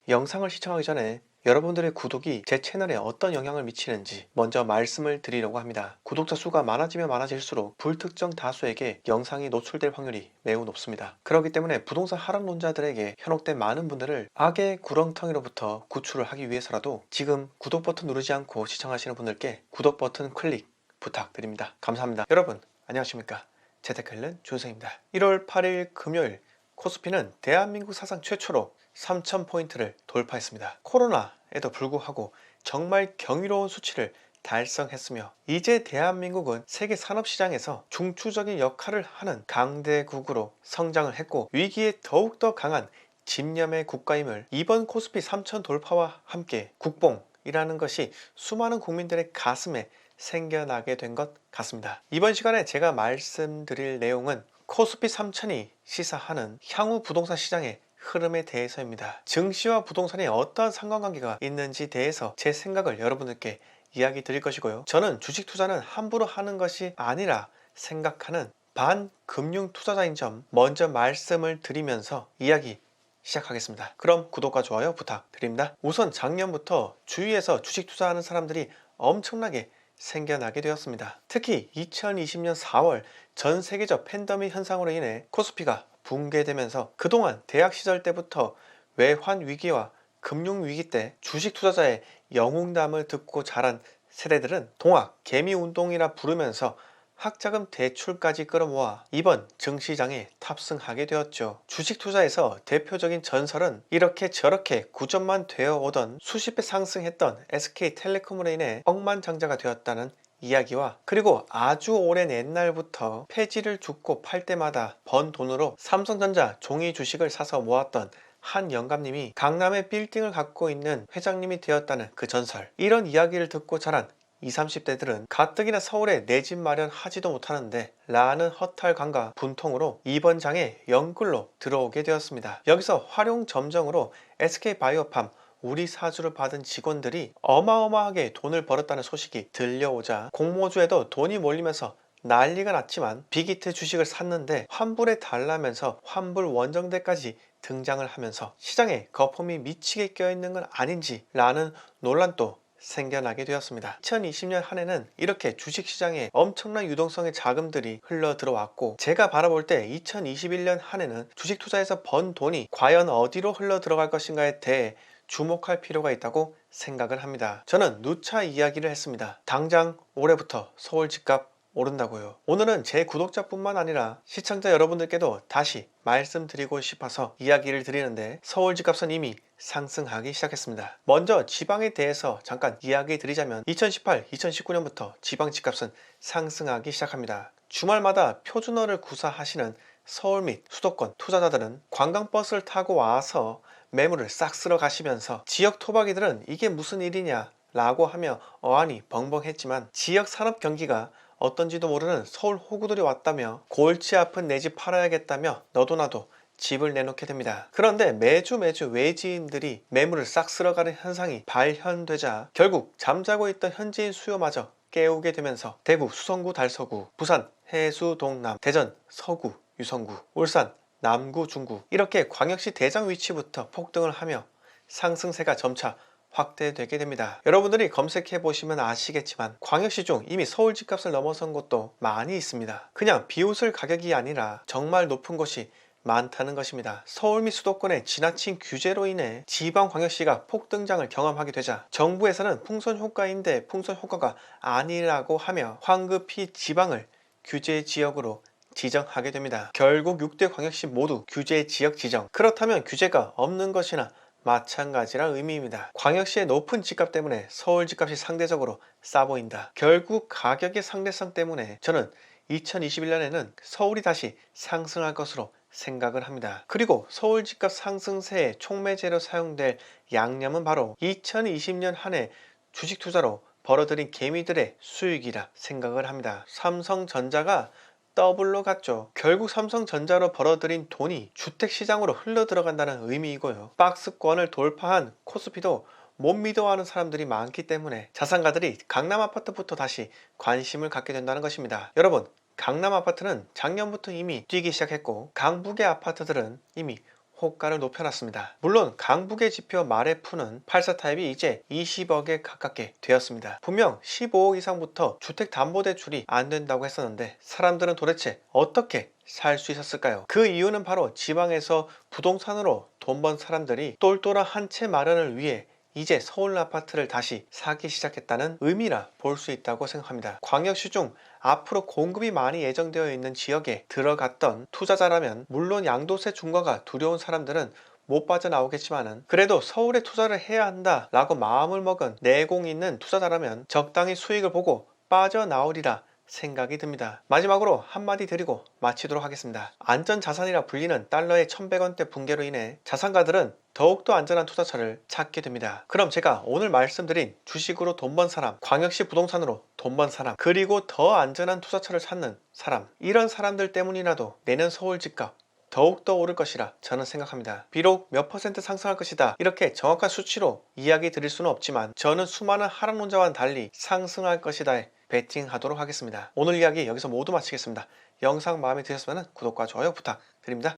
영상을 시청하기 전에 여러분들의 구독이 제 채널에 어떤 영향을 미치는지 먼저 말씀을 드리려고 합니다. 구독자 수가 많아지면 많아질수록 불특정 다수에게 영상이 노출될 확률이 매우 높습니다. 그렇기 때문에 부동산 하락론자들에게 현혹된 많은 분들을 악의 구렁텅이로부터 구출을 하기 위해서라도 지금 구독 버튼 누르지 않고 시청하시는 분들께 구독 버튼 클릭 부탁드립니다. 감사합니다. 여러분 안녕하십니까? 재테크일는 준생입니다. 1월 8일 금요일 코스피는 대한민국 사상 최초로 3000포인트를 돌파했습니다. 코로나에도 불구하고 정말 경이로운 수치를 달성했으며 이제 대한민국은 세계 산업시장에서 중추적인 역할을 하는 강대국으로 성장을 했고 위기에 더욱더 강한 집념의 국가임을 이번 코스피 3000 돌파와 함께 국뽕이라는 것이 수많은 국민들의 가슴에 생겨나게 된 것 같습니다. 이번 시간에 제가 말씀드릴 내용은 코스피 3000이 시사하는 향후 부동산 시장의 흐름에 대해서입니다. 증시와 부동산이 어떠한 상관관계가 있는지 대해서 제 생각을 여러분들께 이야기 드릴 것이고요. 저는 주식 투자는 함부로 하는 것이 아니라 생각하는 반금융 투자자인 점 먼저 말씀을 드리면서 이야기 시작하겠습니다. 그럼 구독과 좋아요 부탁드립니다. 우선 작년부터 주위에서 주식 투자하는 사람들이 엄청나게 생겨나게 되었습니다. 특히 2020년 4월 전 세계적 팬데믹 현상으로 인해 코스피가 붕괴되면서 그동안 대학 시절 때부터 외환 위기와 금융 위기 때 주식 투자자의 영웅담을 듣고 자란 세대들은 동학 개미 운동이라 부르면서 학자금 대출까지 끌어모아 이번 증시장에 탑승하게 되었죠. 주식 투자에서 대표적인 전설은 이렇게 저렇게 구전만 되어 오던 수십 배 상승했던 SK텔레콤으로 인해 억만장자가 되었다는 이야기와 그리고 아주 오랜 옛날부터 폐지를 줍고 팔 때마다 번 돈으로 삼성전자 종이 주식을 사서 모았던 한 영감님이 강남에 빌딩을 갖고 있는 회장님이 되었다는 그 전설. 이런 이야기를 듣고 자란 20, 30대들은 가뜩이나 서울에 내 집 마련하지도 못하는데 라는 허탈감과 분통으로 이번 장에 연끌로 들어오게 되었습니다. 여기서 활용점정으로 SK바이오팜 우리 사주를 받은 직원들이 어마어마하게 돈을 벌었다는 소식이 들려오자 공모주에도 돈이 몰리면서 난리가 났지만 빅히트 주식을 샀는데 환불해 달라면서 환불 원정대까지 등장을 하면서 시장에 거품이 미치게 껴있는 건 아닌지 라는 논란도 생겨나게 되었습니다. 2020년 한 해는 이렇게 주식시장에 엄청난 유동성의 자금들이 흘러 들어왔고 제가 바라볼 때 2021년 한 해는 주식 투자에서 번 돈이 과연 어디로 흘러 들어갈 것인가에 대해 주목할 필요가 있다고 생각을 합니다. 저는 누차 이야기를 했습니다. 당장 올해부터 서울 집값 오른다고요. 오늘은 제 구독자뿐만 아니라 시청자 여러분들께도 다시 말씀드리고 싶어서 이야기를 드리는데 서울 집값은 이미 상승하기 시작했습니다. 먼저 지방에 대해서 잠깐 이야기 드리자면 2018, 2019년부터 지방 집값은 상승하기 시작합니다. 주말마다 표준어를 구사하시는 서울 및 수도권 투자자들은 관광버스를 타고 와서 매물을 싹 쓸어 가시면서 지역 토박이들은 이게 무슨 일이냐 라고 하며 어안이 벙벙했지만 지역 산업 경기가 어떤지도 모르는 서울 호구들이 왔다며 골치 아픈 내 집 팔아야겠다며 너도 나도 집을 내놓게 됩니다. 그런데 매주 외지인들이 매물을 싹 쓸어가는 현상이 발현되자 결국 잠자고 있던 현지인 수요마저 깨우게 되면서 대구 수성구 달서구, 부산 해수 동남, 대전 서구 유성구, 울산 남구 중구 이렇게 광역시 대장 위치부터 폭등을 하며 상승세가 점차 확대되게 됩니다. 여러분들이 검색해 보시면 아시겠지만 광역시 중 이미 서울 집값을 넘어선 곳도 많이 있습니다. 그냥 비웃을 가격이 아니라 정말 높은 곳이 많다는 것입니다. 서울 및 수도권의 지나친 규제로 인해 지방광역시가 폭등장을 경험하게 되자 정부에서는 풍선 효과인데 풍선 효과가 아니라고 하며 황급히 지방을 규제 지역으로 지정하게 됩니다. 결국 6대 광역시 모두 규제 지역 지정. 그렇다면 규제가 없는 것이나 마찬가지란 의미입니다. 광역시의 높은 집값 때문에 서울 집값이 상대적으로 싸 보인다. 결국 가격의 상대성 때문에 저는 2021년에는 서울이 다시 상승할 것으로 생각을 합니다. 그리고 서울 집값 상승세의 촉매제로 사용될 양념은 바로 2020년 한 해 주식 투자로 벌어들인 개미들의 수익이라 생각을 합니다. 삼성전자가 더블로 갔죠. 결국 삼성전자로 벌어들인 돈이 주택시장으로 흘러 들어간다는 의미이고요. 박스권을 돌파한 코스피도 못 믿어하는 사람들이 많기 때문에 자산가들이 강남 아파트부터 다시 관심을 갖게 된다는 것입니다. 여러분, 강남 아파트는 작년부터 이미 뛰기 시작했고 강북의 아파트들은 이미 호가를 높여놨습니다. 물론 강북의 지표 마레프는 84타입이 이제 20억에 가깝게 되었습니다. 분명 15억 이상부터 주택담보대출이 안 된다고 했었는데 사람들은 도대체 어떻게 살 수 있었을까요? 그 이유는 바로 지방에서 부동산으로 돈 번 사람들이 똘똘한 한 채 마련을 위해 이제 서울 아파트를 다시 사기 시작했다는 의미라 볼 수 있다고 생각합니다. 광역시 중 앞으로 공급이 많이 예정되어 있는 지역에 들어갔던 투자자라면 물론 양도세 중과가 두려운 사람들은 못 빠져나오겠지만은 그래도 서울에 투자를 해야 한다 라고 마음을 먹은 내공 있는 투자자라면 적당히 수익을 보고 빠져나오리라 생각이 듭니다. 마지막으로 한마디 드리고 마치도록 하겠습니다. 안전자산이라 불리는 달러의 1100원대 붕괴로 인해 자산가들은 더욱더 안전한 투자처를 찾게 됩니다. 그럼 제가 오늘 말씀드린 주식으로 돈 번 사람, 광역시 부동산으로 돈 번 사람, 그리고 더 안전한 투자처를 찾는 사람, 이런 사람들 때문이라도 내년 서울 집값 더욱더 오를 것이라 저는 생각합니다. 비록 몇 퍼센트 상승할 것이다 이렇게 정확한 수치로 이야기 드릴 수는 없지만 저는 수많은 하락론자와는 달리 상승할 것이다에 베팅하도록 하겠습니다. 오늘 이야기 여기서 모두 마치겠습니다. 영상 마음에 드셨으면 구독과 좋아요 부탁드립니다.